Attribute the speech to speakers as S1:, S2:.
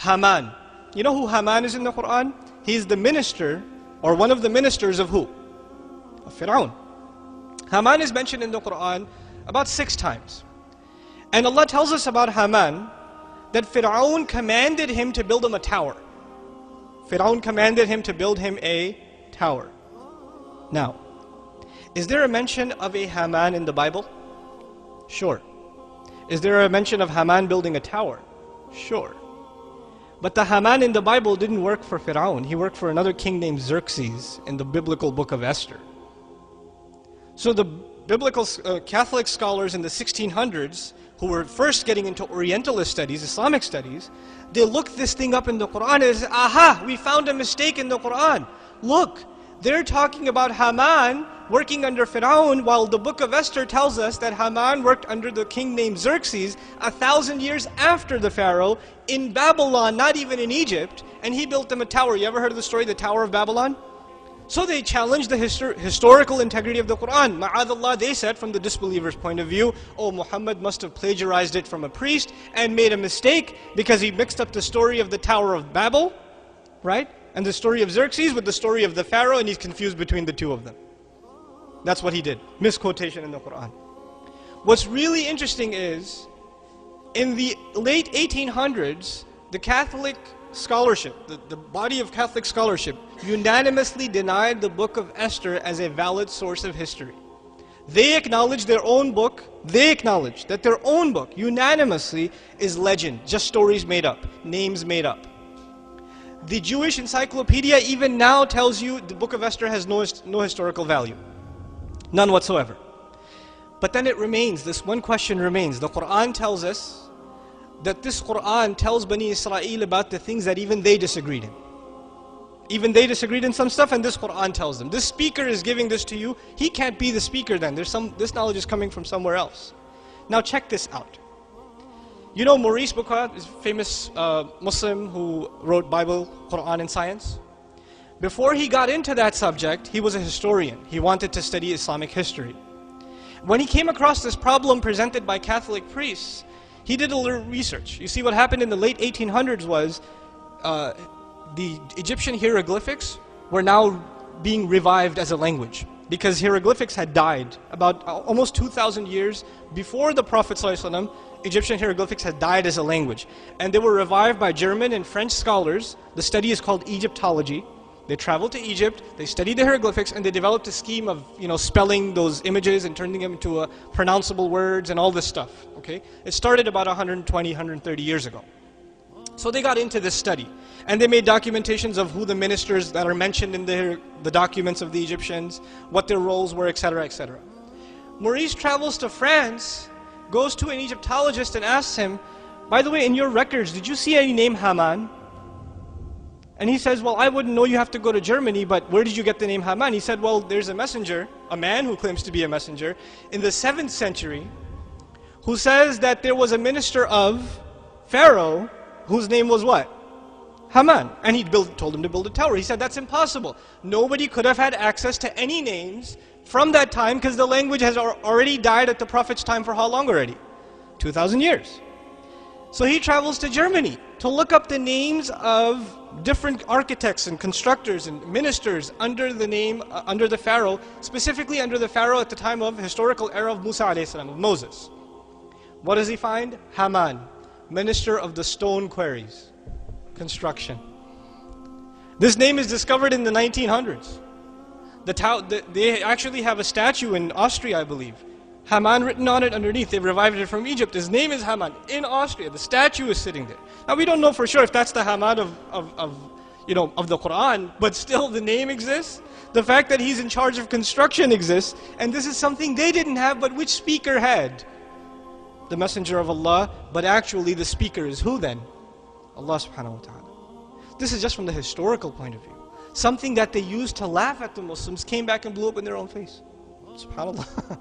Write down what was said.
S1: Haman. You know who Haman is in the Quran? He's the minister, or one of the ministers of who? Of Fir'aun. Haman is mentioned in the Quran about 6 times. And Allah tells us about Haman that Fir'aun commanded him to build him a tower. Fir'aun commanded him to build him a tower. Now, is there a mention of a Haman in the Bible? Sure. Is there a mention of Haman building a tower? Sure. But the Haman in the Bible didn't work for Fir'aun. He worked for another king named Xerxes in the biblical book of Esther. So the biblical Catholic scholars in the 1600s, who were first getting into Orientalist studies, Islamic studies, they looked this thing up in the Quran and said, aha, we found a mistake in the Quran. Look, they're talking about Haman working under Fir'aun, while the book of Esther tells us that Haman worked under the king named Xerxes 1,000 years after the Pharaoh in Babylon, not even in Egypt, and he built them a tower. You ever heard of the story, the Tower of Babylon? So they challenged the historical integrity of the Quran. Ma'adallah, they said from the disbeliever's point of view, oh, Muhammad must have plagiarized it from a priest and made a mistake because he mixed up the story of the Tower of Babel, right? And the story of Xerxes with the story of the Pharaoh, and he's confused between the two of them. That's what he did. Misquotation in the Quran. What's really interesting is, in the late 1800s, the Catholic scholarship, the body of Catholic scholarship, unanimously denied the book of Esther as a valid source of history. They acknowledged their own book, they acknowledged that their own book, unanimously, is legend, just stories made up, names made up. The Jewish encyclopedia even now tells you the book of Esther has no historical value. None whatsoever. But then it remains, this one question remains. The Quran tells us that this Quran tells Bani Israel about the things that even they disagreed in. Even they disagreed in some stuff, and this Quran tells them. This speaker is giving this to you. He can't be the speaker then. This knowledge is coming from somewhere else. Now check this out. You know Maurice Bucquet is a famous Muslim who wrote Bible, Quran, and science? Before he got into that subject, he was a historian. He wanted to study Islamic history. When he came across this problem presented by Catholic priests, he did a little research. You see, what happened in the late 1800s was the Egyptian hieroglyphics were now being revived as a language, because hieroglyphics had died. About almost 2,000 years before the Prophet ﷺ, Egyptian hieroglyphics had died as a language. And they were revived by German and French scholars. The study is called Egyptology. They traveled to Egypt, they studied the hieroglyphics, and they developed a scheme of, spelling those images and turning them into pronounceable words and all this stuff. Okay? It started about 120, 130 years ago. So they got into this study, and they made documentations of who the ministers that are mentioned in the documents of the Egyptians, what their roles were, etc., etc. Maurice travels to France, goes to an Egyptologist and asks him, by the way, in your records, did you see any name Haman? And he says, well, I wouldn't know, you have to go to Germany, but where did you get the name Haman? He said, well, there's a messenger, a man who claims to be a messenger, in the 7th century, who says that there was a minister of Pharaoh, whose name was what? Haman. And he told him to build a tower. He said, that's impossible. Nobody could have had access to any names from that time, because the language has already died at the Prophet's time for how long already? 2,000 years. So he travels to Germany to look up the names of different architects and constructors and ministers under the name, under the Pharaoh, specifically under the Pharaoh at the time of historical era of Musa a.s., of Moses. What does he find? Haman, minister of the stone quarries, construction. This name is discovered in the 1900s. They actually have a statue in Austria, I believe. Haman written on it underneath. They've revived it from Egypt. His name is Haman in Austria. The statue is sitting there. Now we don't know for sure if that's the Haman of the Quran, but still the name exists. The fact that he's in charge of construction exists, and this is something they didn't have, but which speaker had? The messenger of Allah, but actually the speaker is who then? Allah subhanahu wa ta'ala. This is just from the historical point of view. Something that they used to laugh at the Muslims came back and blew up in their own face. SubhanAllah.